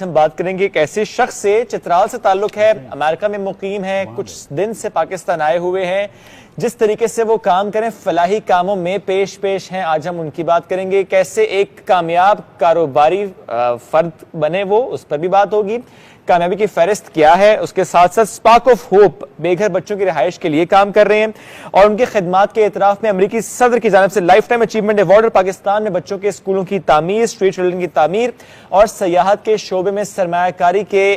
आज हम बात करेंगे एक ऐसे शख्स से, चित्राल से ताल्लुक है, अमेरिका में मुकीम है, कुछ दिन से पाकिस्तान आए हुए हैं। जिस तरीके से वो काम करें, फलाही कामों में पेश हैं। आज हम उनकी बात करेंगे, कैसे एक कामयाब कारोबारी फर्द बने वो, उस पर भी बात होगी। कामयाबी की फहरिस्त क्या है, उसके साथ साथ स्पार्क ऑफ होप बेघर बच्चों की रिहाइश के लिए काम कर रहे हैं और उनकी खिदमात के एतराफ में अमरीकी सदर की जानिब से लाइफ टाइम अचीवमेंट अवार्ड और पाकिस्तान में बच्चों के स्कूलों की तामीर, स्ट्रीट चिल्ड्रन की तामीर और सयाहत के शोबे में सरमायाकारी के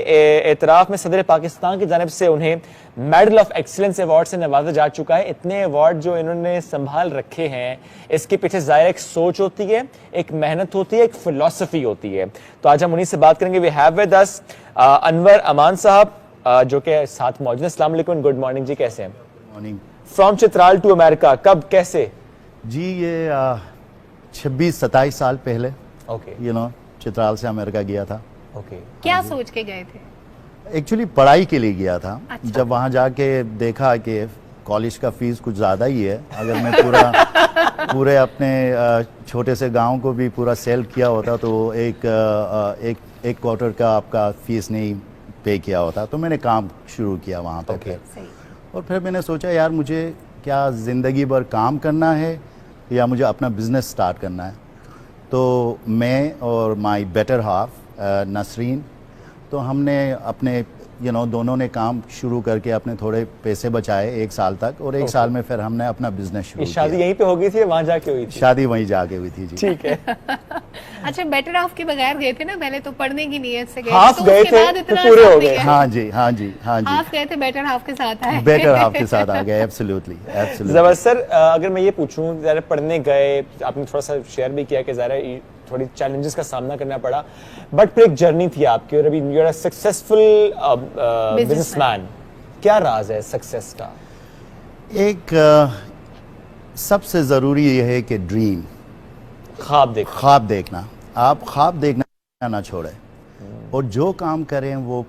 एतराफ में सदर पाकिस्तान की जानिब से उन्हें मेडल ऑफ एक्सीलेंस अवार्ड से नवाजा जा चुका है। इतने अवार्ड जो इन्होंने संभाल रखे हैं, इसके पीछे जाहिर एक सोच होती है, एक मेहनत होती है, एक फिलॉसफी होती है। तो आज हम उन्हीं से बात करेंगे। We have with us Anwar Aman साहब जो के साथ मौजूद हैं। अस्सलाम वालेकुम, गुड मॉर्निंग जी, कैसे हैं? Morning. From Chitral to America, कब कैसे? जी ये 26-27 साल पहले ओके चित्राल से अमेरिका गया था। ओके क्या सोच के गए थे? एक्चुअली पढ़ाई के लिए गया था। अच्छा। जब वहाँ जाके देखा कि कॉलेज का फीस कुछ ज़्यादा ही है, अगर मैं पूरे अपने छोटे से गांव को भी पूरा सेल किया होता तो एक क्वार्टर का आपका फीस नहीं पे किया होता। तो मैंने काम शुरू किया वहाँ पे फिर। और फिर मैंने सोचा यार मुझे क्या ज़िंदगी भर काम करना है या मुझे अपना बिजनेस स्टार्ट करना है। तो मैं और माय बेटर हाफ नसरीन, तो हमने अपने दोनों ने काम शुरू करके अपने थोड़े पैसे बचाए 1 साल तक, और 1 साल में फिर हमने अपना बिजनेस शुरू किया। शादी यहीं पे हो गई थी, वहां जाके हुई थी? शादी वहीं जाके हुई थी जी। ठीक है। अच्छा, बेटर हाफ के बगैर गए थे ना, पहले तो पढ़ने की नीयत से गए हाफ तो गए उसके थे बाद तो इतना पूरे हो आसान गए। नहीं है। हाँ जी हाँ जी हाँ जी, हाफ गए थे, बेटर हाफ के साथ आए। बेटर हाफ के साथ आ गए। Absolutely absolutely. जबरदस्त सर, अगर मैं ये पूछूं, ज़रा पढ़ने गए, आपने थोड़ा सा शेयर भी किया कि ज़रा थोड़ी चैलेंजेस का सामना करना पड़ा, बट फिर एक जर्नी थी आपकी और अभी you are a successful businessman. क्या राज है सक्सेस का? एक सबसे ज़रूरी ये है कि ड्रीम, ख्वाब देखना। आप ख्वाब देखना ना छोड़ें और जो काम करें वो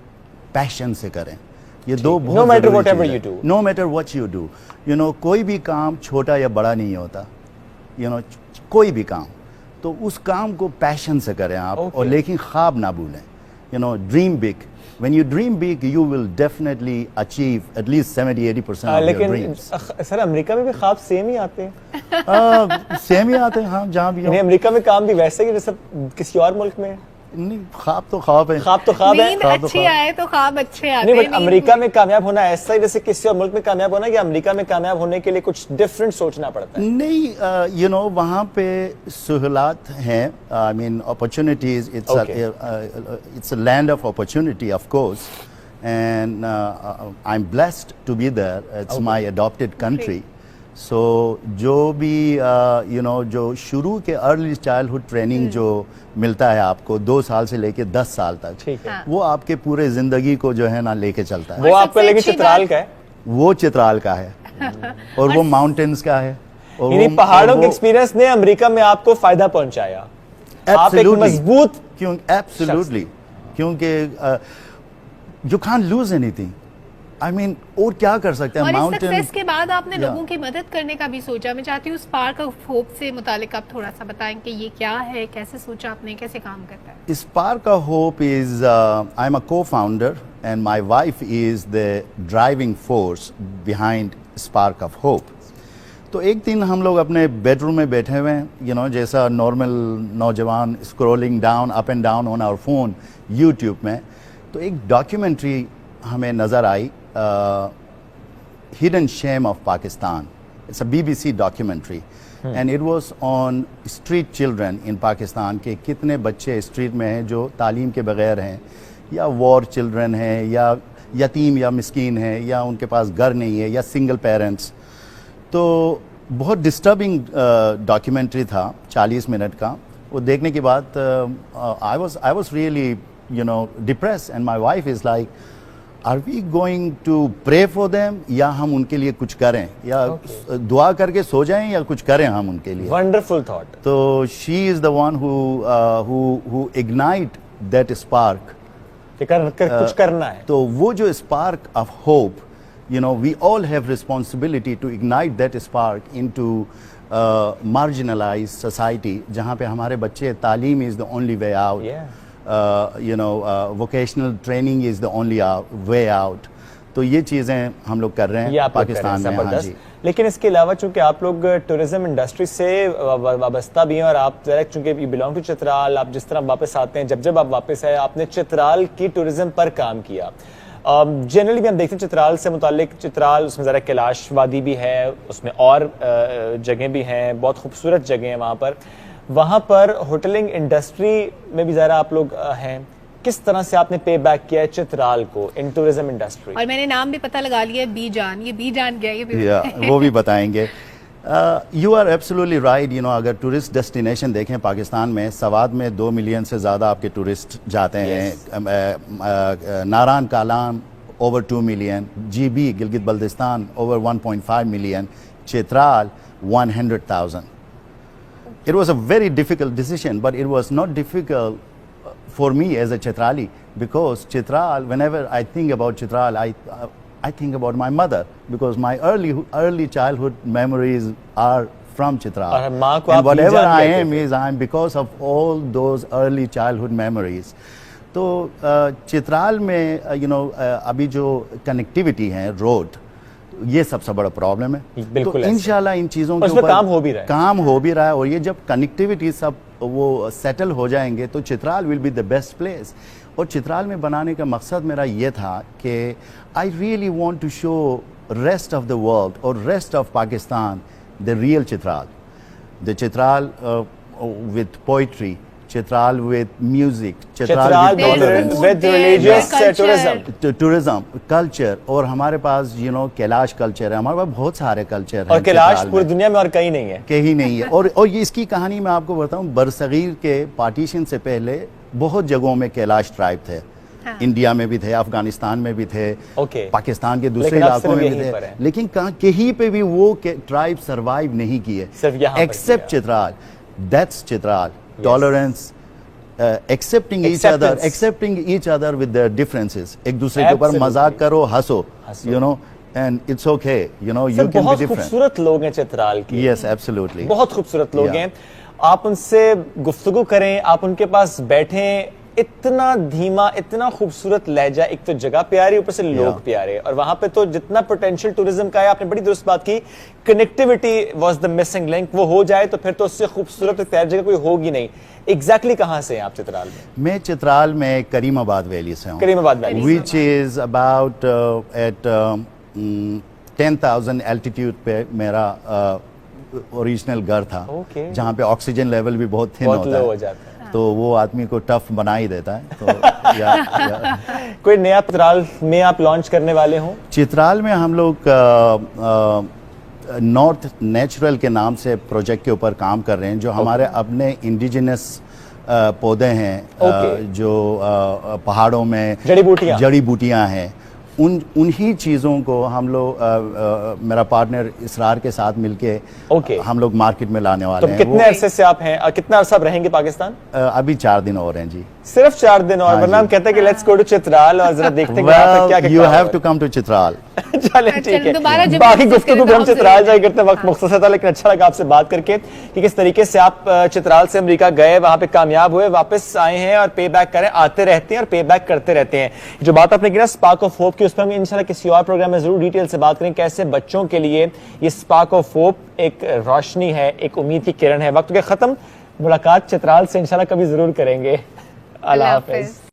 पैशन से करें। ये दो बहुत No matter ज़रूरी whatever चीज़ है। you do. No matter what you do, कोई भी काम छोटा या बड़ा नहीं होता। कोई भी काम, तो उस काम को पैशन से करें आप। और लेकिन ख्वाब ना भूलें। Dream big. When you dream big, you will definitely achieve at least 70-80% of your dreams. लेकिन सर अमेरिका में भी ख्वाब सेम ही आते हैं? सेम ही आते हैं, हाँ, जहाँ भी हो। नहीं, अमेरिका में काम भी वैसे ही जैसे किसी और मुल्क में? नहीं, ख्वाब तो ख्वाब है। ख्वाब तो ख्वाब है। नींद अच्छी आए तो ख्वाब अच्छे आते नहीं, हैं। बट अमेरिका में कामयाब होना ऐसा ही जैसे किसी और मुल्क में कामयाब होना, कि अमेरिका में कामयाब होने के लिए कुछ डिफरेंट सोचना पड़ता है? नहीं, वहाँ पे सहूलत हैं। I mean opportunities. It's a land of opportunity of course, and I am blessed to be there. It's my adopted country. So जो भी जो शुरू के अर्ली चाइल्डहुड ट्रेनिंग जो मिलता है आपको 2 साल से लेके 10 साल तक, ठीक है, वो आपके पूरे जिंदगी को जो है ना लेके चलता है। वो आपका लेकिन चित्राल का है? वो चित्राल का है और वो माउंटेन्स का है। और यानी पहाड़ों के एक्सपीरियंस ने अमेरिका में आपको फायदा पहुंचाया। आप एक मजबूत एब्सोल्युटली, क्योंकि you can't loose anything. I mean, और क्या कर सकते हैं? माउंटेन सक्सेस के बाद आपने लोगों की मदद करने का भी सोचा। मैं चाहती हूँ स्पार्क ऑफ होप से मुतालिक आप थोड़ा सा बताएं कि ये क्या है, कैसे सोचा आपने, कैसे काम करता है? Spark of hope is, I am a co-founder and my wife is the driving force behind spark of hope. तो एक दिन हम लोग अपने बेडरूम में बैठे हुए हैं, जैसा नॉर्मल नौजवान, scrolling down up and down on our phone YouTube में, तो एक डॉक्यूमेंट्री हमें नज़र आई, Hidden Shame of Pakistan. It's a BBC documentary, and it was on street children in Pakistan के कितने बच्चे स्ट्रीट में हैं जो तालीम के बगैर हैं, या वॉर चिल्ड्रन हैं, या यतीम या मिस्कीन हैं, या उनके पास घर नहीं है, या सिंगल पेरेंट्स। तो बहुत डिस्टर्बिंग डॉक्यूमेंट्री था, 40 मिनट का। वो देखने के बाद I was really depressed, and my wife is like, Are we going to pray for them, या हम उनके लिए कुछ करें, या दुआ करके सो जाएं, या कुछ करें हम उनके लिए? Wonderful thought. तो she is the one who ignite that spark। कुछ करना है। तो वो जो spark of hope, we all have responsibility to ignite that spark into marginalized society, जहाँ पे हमारे बच्चे तालीम is the only way out। Vocational training is the only way out. तो ये चीज़ें हम लोग कर रहे ये हैं आप लोग कर रहे पाकिस्तान हैं, में। हाँ जबरदस्त। जी। लेकिन इसके अलावा चूंकि आप लोग टूरिज्म इंडस्ट्री से वाबस्ता भी हैं और आप जरा चूंकि यू बिलोंग टू चित्राल, आप जिस तरह वापस आते हैं, जब आप वापस आए आपने चित्राल की टूरिज्म पर काम किया। जनरली भी हम देखते हैं चित्राल से मुतालिक, चित्राल उसमें ज़रा कैलाश वादी भी है, उसमें और जगह भी हैं, बहुत खूबसूरत जगह हैं वहाँ पर होटलिंग इंडस्ट्री में भी ज़रा आप लोग हैं। किस तरह से आपने पे बैक किया है चित्राल को इन टूरिज्म इंडस्ट्री? और मैंने नाम भी पता लगा लिया है, बी जान। ये बी जान क्या है? ये भी वो भी बताएंगे। You are absolutely right. अगर टूरिस्ट डेस्टिनेशन देखें पाकिस्तान में, सवाद में 2 मिलियन से ज़्यादा आपके टूरिस्ट जाते हैं। Naran Kalam over 2 million, GB Gilgit Baltistan over 1.5 million, Chitral 100,000। It was a very difficult decision, but it was not difficult for me as a Chitrali, because Chitral, whenever I think about Chitral, I think about my mother, because my early childhood memories are from Chitral. और माँ को And आप whatever जान I लेते am थे। is I am because of all those early childhood memories. तो चित्राल में अभी जो कनेक्टिविटी है, रोड, ये सबसे बड़ा प्रॉब्लम है। बिल्कुल तो ऐसे। इंशाल्लाह इन चीज़ों के उसमें ऊपर काम हो भी रहा है। काम हो भी रहा है। और ये जब कनेक्टिविटी सब वो सेटल हो जाएंगे तो Chitral will be the best place. और चित्राल में बनाने का मकसद मेरा ये था कि I really want to show rest of the world और rest of Pakistan the real Chitral, the Chitral with poetry, Chitral with music, Chitral with religious tourism, tourism, culture. और हमारे पास कैलाश कल्चर है, हमारे पास बहुत सारे कल्चर हैं और कैलाश चित्राल पूरी में। दुनिया में और कहीं नहीं है। कहीं नहीं है। और ये इसकी कहानी मैं आपको बताऊं, बरसगीर के पार्टीशन से पहले बहुत जगहों में कैलाश ट्राइब थे। हाँ। इंडिया में भी थे, अफगानिस्तान में भी थे, ओके। पाकिस्तान के दूसरे लेकिन अब इलाकों सिर्फ में भी यहीं पर थे, है। लेकिन कहीं पे भी वो ट्राइब सरवाइव नहीं किए, सिर्फ यहाँ पर एक्सेप्ट किया। Chitral. That's Chitral, tolerance, accepting each other with their differences. एक दूसरे के ऊपर Absolutely. मजाक करो, हंसो, and it's okay, you sir, can be बहुत different. खूबसूरत लोग हैं चित्राल के। Yes, absolutely. बहुत खूबसूरत लोग Yeah. हैं। आप उनसे गुफ्तगू करें, आप उनके पास बैठें, इतना धीमा, इतना खूबसूरत लहजा, एक तो जगह प्यारी, ऊपर से लोग Yeah. प्यारे। और वहां पे तो जितना पोटेंशियल टूरिज्म का है, आपने बड़ी दुरुस्त बात की, connectivity was the missing link. वो हो जाए तो फिर तो उससे खूबसूरत प्यारी जगह कोई होगी नहीं। एग्जैक्टली कहाँ से हैं आप चित्राल में? मैं चित्राल में करीमाबाद वैली से हूँ, करीमाबाद वैली से। which is about at 10,000 altitude पे मेरा ओरिजिनल घर था। Okay. जहाँ पे ऑक्सीजन लेवल भी बहुत थिन बहुत होता low हो है, जाता है। तो वो आदमी को टफ बना ही देता है। तो या कोई नया चित्राल में आप लॉन्च करने वाले हो? चित्राल में हम लोग नॉर्थ नेचुरल के नाम से प्रोजेक्ट के ऊपर काम कर रहे हैं, जो हमारे अपने इंडिजिनस पौधे हैं, Okay. जो पहाड़ों में जड़ी बूटियां हैं, उन्हीं चीज़ों को हम लोग मेरा पार्टनर इसरार के साथ मिलके Okay. हम लोग मार्केट में लाने वाले तो हैं। कितने अरसे से आप हैं और कितना अरसा आप रहेंगे पाकिस्तान? अभी 4 दिन और हैं जी। सिर्फ 4 दिन और, हाँ वरना जी। हम कहते हैं कि लेट्स गो टू चित्राल और जरा देखते हैं कि यहाँ पे क्या क्या यू काम हैव हो टू कम टू चित्राल। चले ठीक है। दोबारा जब बाकी discuss गुफ्तगू करें भी तो हम आपसे चित्राल जरूर जाए करते वक्त मुख्तसर था, लेकिन अच्छा लगा आपसे बात करके कि किस तरीके से आप चित्राल से अमेरिका गए, वहां पे कामयाब हुए, वापस आए हैं और पे बैक करें, आते रहते हैं और पे बैक करते रहते हैं। जो बात आपने की ना स्पार्क ऑफ होप की, उस पर हम इंशाल्लाह किसी और प्रोग्राम में जरूर डिटेल से बात करें, कैसे बच्चों के लिए ये स्पार्क ऑफ होप एक रोशनी है, एक उम्मीद की किरण है। वक्त के खत्म, मुलाकात चित्राल से इंशाल्लाह कभी जरूर करेंगे। अल्लाह हाफिज।